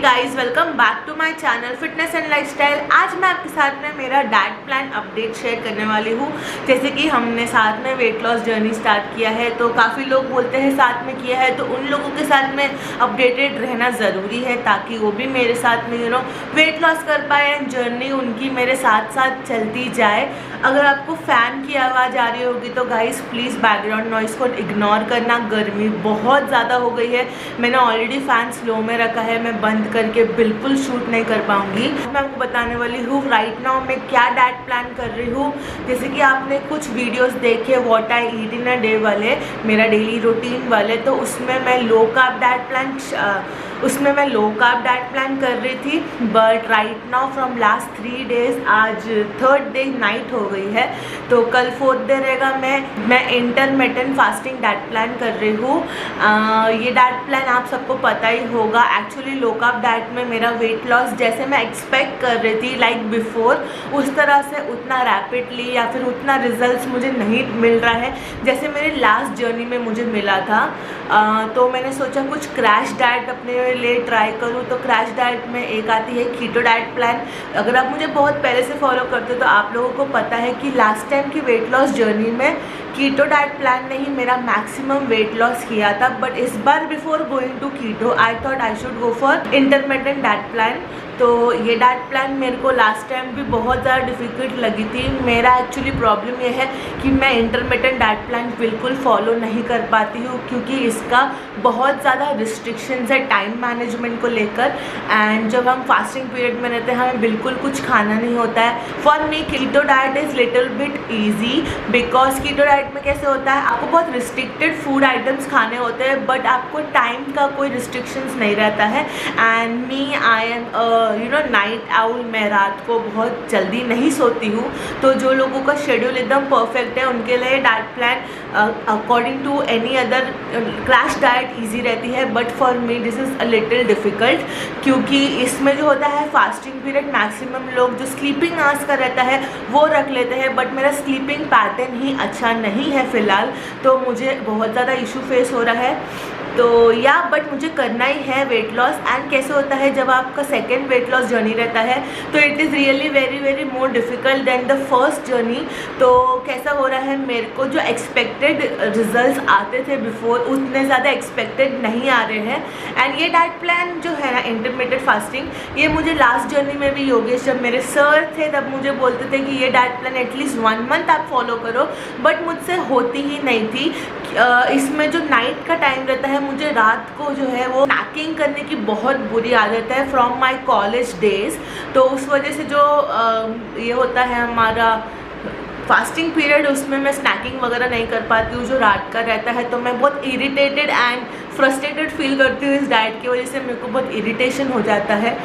Guys, welcome back to my channel fitness and lifestyle. आज मैं आपके साथ में मेरा डाइट प्लान अपडेट शेयर करने वाली हूँ। जैसे कि हमने साथ में वेट लॉस जर्नी स्टार्ट किया है, तो काफ़ी लोग बोलते हैं साथ में किया है, तो उन लोगों के साथ में अपडेटेड रहना ज़रूरी है ताकि वो भी मेरे साथ में वेट लॉस कर पाए एंड जर्नी उनकी मेरे साथ साथ चलती जाए। अगर आपको फ़ैन की आवाज़ आ रही होगी तो गाइस प्लीज़ बैकग्राउंड नॉइज़ को इग्नोर करना। गर्मी बहुत ज़्यादा हो गई है, मैंने ऑलरेडी फ़ैन स्लो में रखा है, मैं बंद करके बिल्कुल शूट नहीं कर पाऊँगी। मैं आपको बताने वाली हूँ राइट नाउ मैं क्या डाइट प्लान कर रही हूँ। जैसे कि आपने कुछ वीडियोस देखे what I eat in a day वाले, मेरा डेली रूटीन वाले, तो उसमें मैं लो कार्ब डाइट प्लान कर रही थी। But right now from last 3 days, आज 3rd डे नाइट हो गई है, तो कल 4th डे रहेगा। मैं इंटरमिटेंट फास्टिंग डाइट प्लान कर रही हूँ। ये डाइट प्लान आप सबको पता ही होगा। एक्चुअली लो कार्ब डाइट में मेरा वेट लॉस जैसे मैं एक्सपेक्ट कर रही थी लाइक बिफोर, उस तरह से उतना रैपिडली या फिर उतना रिजल्ट्स मुझे नहीं मिल रहा है जैसे मेरे लास्ट जर्नी में मुझे मिला था। तो मैंने सोचा कुछ क्रैश डाइट अपने लिए ट्राई करूँ। तो क्रैश डाइट में एक आती है कीटो डाइट प्लान। अगर आप मुझे बहुत पहले से फॉलो करते हो तो आप लोगों को पता है कि लास्ट टाइम की वेट लॉस जर्नी में कीटो डाइट प्लान ने ही मेरा मैक्सिमम वेट लॉस किया था। बट इस बार before going to keto I thought I should go for intermittent diet plan. तो ये डाइट प्लान मेरे को लास्ट टाइम भी बहुत ज़्यादा डिफ़िकल्ट लगी थी। मेरा एक्चुअली प्रॉब्लम ये है कि मैं इंटरमिटेंट डाइट प्लान बिल्कुल फॉलो नहीं कर पाती हूँ, क्योंकि इसका बहुत ज़्यादा रिस्ट्रिक्शंस है टाइम मैनेजमेंट को लेकर। एंड जब हम फास्टिंग पीरियड में रहते हैं हमें बिल्कुल कुछ खाना नहीं होता है। For me keto diet is little bit easy, because keto diet में कैसे होता है, आपको बहुत रिस्ट्रिक्टेड फूड आइटम्स खाने होते हैं, बट आपको टाइम का कोई रिस्ट्रिक्शंस नहीं रहता है। And me I am night owl, मैं रात को बहुत जल्दी नहीं सोती हूँ। तो जो लोगों का शेड्यूल एकदम परफेक्ट है उनके लिए diet plan according to any other crash diet easy रहती है। But for me this is a little difficult, क्योंकि इसमें जो होता है फास्टिंग पीरियड मैक्सिमम लोग जो स्लीपिंग आवर्स का रहता है वो रख लेते हैं, बट मेरा स्लीपिंग पैटर्न ही अच्छा नहीं है फ़िलहाल, तो मुझे बहुत ज़्यादा इशू फेस हो रहा है। तो बट मुझे करना ही है वेट लॉस। एंड कैसे होता है जब आपका सेकेंड वेट लॉस जर्नी रहता है तो it is really very very more difficult than the first journey. तो कैसा हो रहा है, मेरे को जो एक्सपेक्टेड रिजल्ट्स आते थे बिफोर उतने ज़्यादा एक्सपेक्टेड नहीं आ रहे हैं। एंड ये डाइट प्लान जो है ना इंटरमिटेंट फास्टिंग, ये मुझे लास्ट जर्नी में भी योगेश जब मेरे सर थे तब मुझे बोलते थे कि ये डाइट प्लान एटलीस्ट 1 मंथ आप फॉलो करो, बट मुझसे होती ही नहीं थी। इसमें जो नाइट का टाइम रहता है, मुझे रात को जो है वो स्नैकिंग करने की बहुत बुरी आदत है फ्रॉम माय कॉलेज डेज़। तो उस वजह से जो ये होता है हमारा फास्टिंग पीरियड, उसमें मैं स्नैकिंग वगैरह नहीं कर पाती हूँ जो रात का रहता है। तो मैं बहुत इरिटेटेड एंड फ्रस्ट्रेटेड फील करती हूँ इस डाइट की वजह से, मेरे को बहुत इरिटेशन हो जाता है।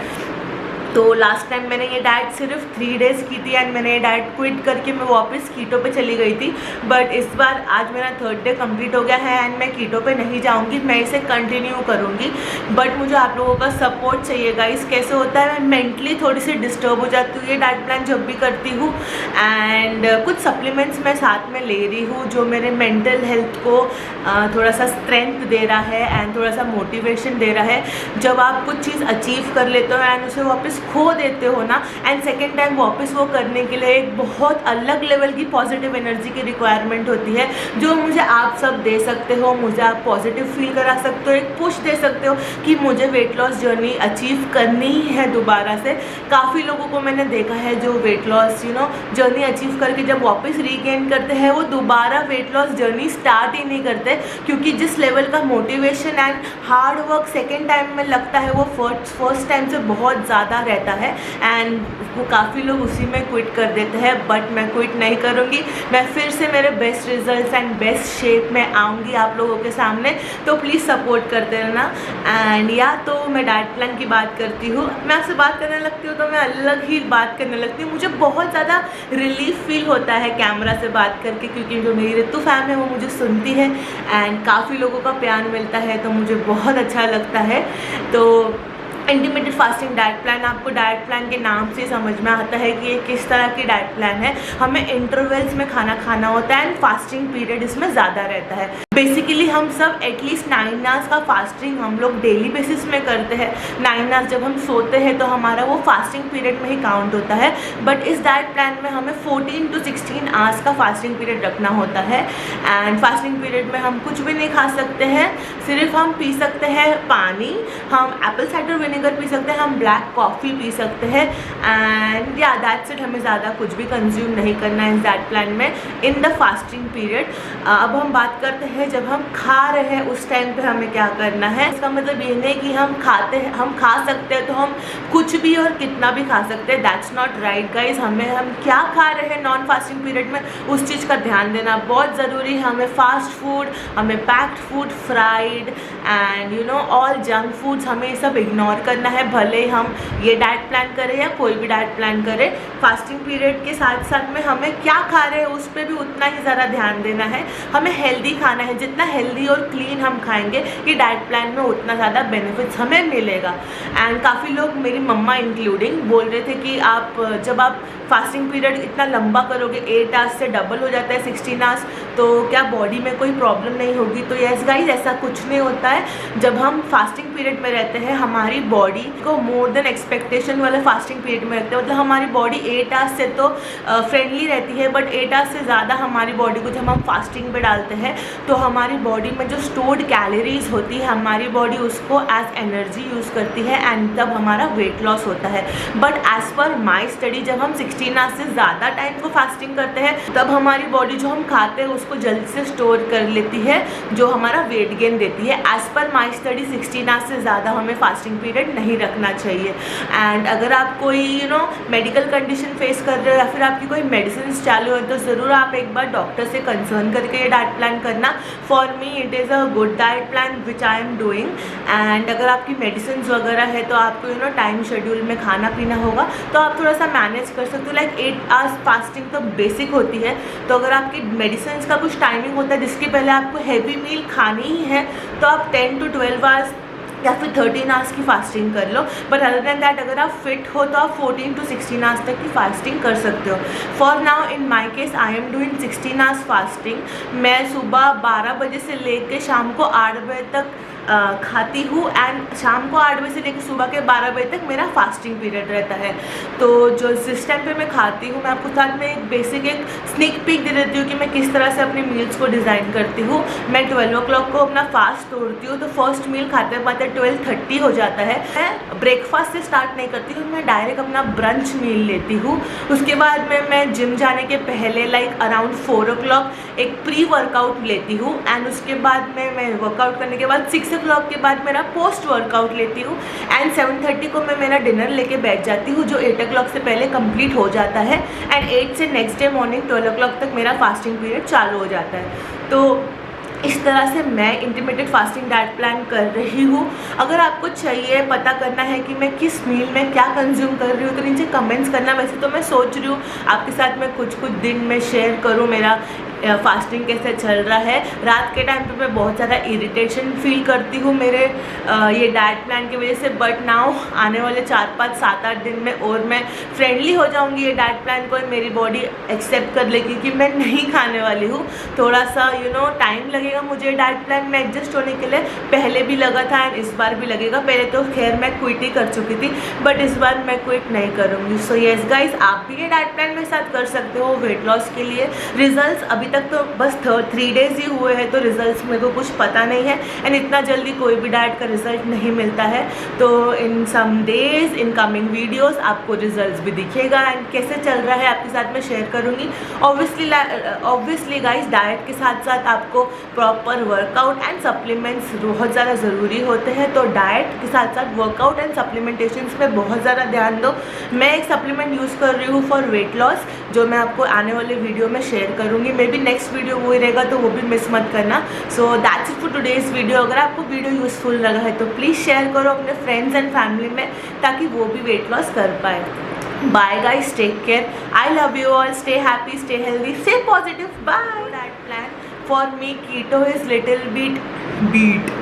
तो लास्ट टाइम मैंने ये डाइट सिर्फ 3 डेज़ की थी एंड मैंने ये डाइट क्विट करके मैं वापस कीटो पे चली गई थी। बट इस बार आज मेरा 3rd डे कंप्लीट हो गया है एंड मैं कीटो पे नहीं जाऊंगी, मैं इसे कंटिन्यू करूंगी। बट मुझे आप लोगों का सपोर्ट चाहिए गाइस। कैसे होता है, मैं मेंटली थोड़ी सी डिस्टर्ब हो जाती हूँ ये डाइट प्लान जब भी करती हूँ। एंड कुछ सप्लीमेंट्स मैं साथ में ले रही हूँ जो मेरे मेंटल हेल्थ को थोड़ा सा स्ट्रेंथ दे रहा है एंड थोड़ा सा मोटिवेशन दे रहा है। जब आप कुछ चीज़ अचीव कर लेते हो एंड उसे वापस खो देते हो ना, एंड सेकेंड टाइम वापस वो करने के लिए एक बहुत अलग लेवल की पॉजिटिव एनर्जी की रिक्वायरमेंट होती है, जो मुझे आप सब दे सकते हो। मुझे आप पॉजिटिव फील करा सकते हो, एक पुश दे सकते हो कि मुझे वेट लॉस जर्नी अचीव करनी ही है दोबारा से। काफ़ी लोगों को मैंने देखा है जो वेट लॉस जर्नी अचीव करके जब वापस रीगेन करते हैं वो दोबारा वेट लॉस जर्नी स्टार्ट ही नहीं करते, क्योंकि जिस लेवल का motivation and hard work second time में लगता है वो फर्स्ट टाइम से बहुत ज़्यादा रहता है। एंड वो काफ़ी लोग उसी में क्विट कर देते हैं, बट मैं क्विट नहीं करूँगी। मैं फिर से मेरे best results and best shape में आऊँगी आप लोगों के सामने, तो प्लीज़ सपोर्ट करते रहना। एंड तो मैं डाइट प्लान की बात करती हूँ, मैं आपसे बात करने लगती हूँ तो मैं अलग ही बात करने लगती हूँ। मुझे बहुत ज़्यादा रिलीफ फील होता है कैमरा से बात करके, क्योंकि जो मेरी ऋतु फैम है वो मुझे सुनती है एंड काफ़ी लोगों का प्यार मिलता है, तो मुझे बहुत अच्छा लगता है। तो इंटरमिटेंट फास्टिंग डाइट प्लान, आपको डाइट प्लान के नाम से समझ में आता है कि ये किस तरह की डाइट प्लान है। हमें इंटरवल्स में खाना खाना होता है एंड फास्टिंग पीरियड इसमें ज़्यादा रहता है। बेसिकली हम सब एटलीस्ट 9 आवर्स का फास्टिंग हम लोग डेली बेसिस में करते हैं। 9 आवर्स जब हम सोते हैं तो हमारा वो फास्टिंग पीरियड में ही काउंट होता है, बट इस डाइट प्लान में हमें 14 to 16 आवर्स का फास्टिंग पीरियड रखना होता है। एंड फास्टिंग पीरियड में हम कुछ भी नहीं खा सकते हैं, सिर्फ हम पी सकते हैं पानी, हम एप्पल साइडर विनेगर पी सकते हैं, हम ब्लैक कॉफ़ी पी सकते हैं, एंड या दैट्स इट। हमें ज़्यादा कुछ भी कंज्यूम नहीं करना है इस डाइट प्लान में इन द फास्टिंग पीरियड। अब हम बात करते हैं जब हम खा रहे हैं उस टाइम पे हमें क्या करना है। इसका मतलब ये नहीं कि हम खा सकते हैं तो हम कुछ भी और कितना भी खा सकते हैं, दैट्स नॉट राइट गाइज। हम क्या खा रहे हैं नॉन फास्टिंग पीरियड में उस चीज़ का ध्यान देना बहुत ज़रूरी है। हमें फास्ट फूड, हमें packed food, fried and you know all junk foods, हमें ये सब इग्नोर करना है। भले हम ये डाइट प्लान करें या कोई भी डाइट प्लान करें, फास्टिंग पीरियड के साथ साथ में हमें क्या खा रहे हैं उस पर भी उतना ही ज़्यादा ध्यान देना है। हमें हेल्दी खाना है, जितना हेल्दी और क्लीन हम खाएंगे कि डाइट प्लान में उतना ज़्यादा बेनिफिट्स हमें मिलेगा। एंड काफ़ी लोग, मेरी मम्मा इंक्लूडिंग, बोल रहे थे कि जब आप फास्टिंग पीरियड इतना लंबा करोगे, 8 आवर्स से डबल हो जाता है 16 आवर्स, तो क्या बॉडी में कोई प्रॉब्लम नहीं होगी? तो यस गाइज, ऐसा कुछ नहीं होता है। जब हम फास्टिंग पीरियड में रहते हैं हमारी बॉडी को मोर देन एक्सपेक्टेशन वाला फास्टिंग पीरियड में रखते हैं। मतलब हमारी बॉडी 8 आवर्स से तो फ्रेंडली रहती है, बट 8 आवर्स से ज़्यादा हमारी बॉडी को जब हम फास्टिंग में डालते हैं तो हमारी बॉडी में जो स्टोर्ड कैलोरीज होती है हमारी बॉडी उसको एज एनर्जी यूज़ करती है, एंड तब हमारा वेट लॉस होता है। But as per my study, जब हम 16 आवर्स से ज़्यादा टाइम को फास्टिंग करते हैं तब हमारी बॉडी जो हम खाते हैं उसको जल्दी से स्टोर कर लेती है, जो हमारा वेट गेन देती है। As per my study 16 hours से ज़्यादा हमें फास्टिंग पीरियड नहीं रखना चाहिए। एंड अगर आप कोई मेडिकल कंडीशन फेस कर रहे हो या फिर आपकी कोई मेडिसिन चालू है तो ज़रूर आप एक बार डॉक्टर से कंसर्न करके ये डाइट प्लान करना। For me it is a good diet plan which I am doing. And अगर आपकी मेडिसिन वगैरह है तो आपको टाइम शेड्यूल में खाना पीना होगा, तो आप थोड़ा सा मैनेज कर सकते हो। लाइक 8 आवर्स फास्टिंग तो बेसिक होती है, तो अगर आपकी मेडिसिन का कुछ टाइमिंग होता है जिसके पहले आपको हैवी मील खानी ही है तो आप 10 to 12 आवर्स या फिर 13 आवर्स की फास्टिंग कर लो। बट अदर देन दैट अगर आप फिट हो तो आप 14 to 16 आवर्स तक की फास्टिंग कर सकते हो। For now in my case I am doing 16 hours fasting. मैं सुबह 12 बजे से लेकर शाम को 8 बजे तक खाती हूँ, एंड शाम को 8 बजे से लेकर सुबह के 12 बजे तक मेरा फास्टिंग पीरियड रहता है। तो जो जिस टाइम पे मैं खाती हूँ, मैं आपको साथ में एक बेसिक एक स्निक पीक दे देती हूँ कि मैं किस तरह से अपनी मील्स को डिज़ाइन करती हूँ। मैं 12 o'clock को अपना फास्ट तोड़ती हूँ, तो फर्स्ट मील खाते पाते 12:30 हो जाता है। मैं ब्रेकफास्ट से स्टार्ट नहीं करती हूँ, मैं डायरेक्ट अपना ब्रंच मील लेती हूँ। उसके बाद में मैं जिम जाने के पहले लाइक अराउंड 4 o'clock एक प्री वर्कआउट लेती हूँ, एंड उसके बाद में मैं वर्कआउट करने के बाद 6 o'clock के बाद मेरा पोस्ट वर्कआउट लेती हूँ, एंड 7:30 को मैं मेरा डिनर लेके बैठ जाती हूँ जो 8 o'clock से पहले कंप्लीट हो जाता है, एंड 8 से नेक्स्ट डे मॉर्निंग 12 o'clock तक मेरा फास्टिंग पीरियड चालू हो जाता है। तो इस तरह से मैं इंटरमिटेड फास्टिंग डाइट प्लान कर रही हूँ। अगर आपको चाहिए पता करना है कि मैं किस मील में क्या कंज्यूम कर रही हूँ तो नीचे कमेंट्स करना। वैसे तो मैं सोच रही हूँ आपके साथ मैं कुछ दिन में शेयर करूँ मेरा फास्टिंग कैसे चल रहा है। रात के टाइम पे मैं बहुत ज़्यादा इरिटेशन फील करती हूँ मेरे ये डाइट प्लान की वजह से, बट नाउ आने वाले 4, 5, 7, 8 दिन में और मैं फ्रेंडली हो जाऊँगी ये डाइट प्लान को, मेरी बॉडी एक्सेप्ट कर लेगी कि मैं नहीं खाने वाली हूँ। थोड़ा सा टाइम लगेगा मुझे डाइट प्लान में एडजस्ट होने के लिए, पहले भी लगा था एंड इस बार भी लगेगा। पहले तो खैर मैं क्विट ही कर चुकी थी, बट इस बार मैं क्विट नहीं करूँगी। सो येस गाइज, आप भी ये डाइट प्लान मेरे साथ कर सकते हो वेट लॉस के लिए। रिजल्ट्स अभी तक तो बस 3 days ही हुए हैं, तो रिजल्ट्स मेरे को कुछ पता नहीं है, एंड इतना जल्दी कोई भी डाइट का रिजल्ट नहीं मिलता है। तो in some days in coming videos आपको रिजल्ट्स भी दिखेगा, एंड कैसे चल रहा है आपके साथ मैं शेयर करूँगी। ऑब्वियसली गाइज, डाइट के साथ साथ आपको प्रॉपर वर्कआउट एंड सप्लीमेंट्स बहुत ज़्यादा ज़रूरी होते हैं, तो डाइट के साथ साथ वर्कआउट एंड सप्लीमेंटेशंस पे बहुत ज़्यादा ध्यान दो। मैं एक सप्लीमेंट यूज़ कर रही हूँ फॉर वेट लॉस, जो मैं आपको आने वाले वीडियो में शेयर करूँगी। मे बी नेक्स्ट वीडियो वो ही रहेगा, तो वो भी मिस मत करना। So that's it for today's video. अगर आपको वीडियो यूज़फुल लगा है तो प्लीज़ शेयर करो अपने फ्रेंड्स एंड फैमिली में, ताकि वो भी वेट लॉस कर पाए। Bye guys, take care. I love you all. Stay happy, stay healthy, stay positive. Bye. That plan for me, keto is little bit beat.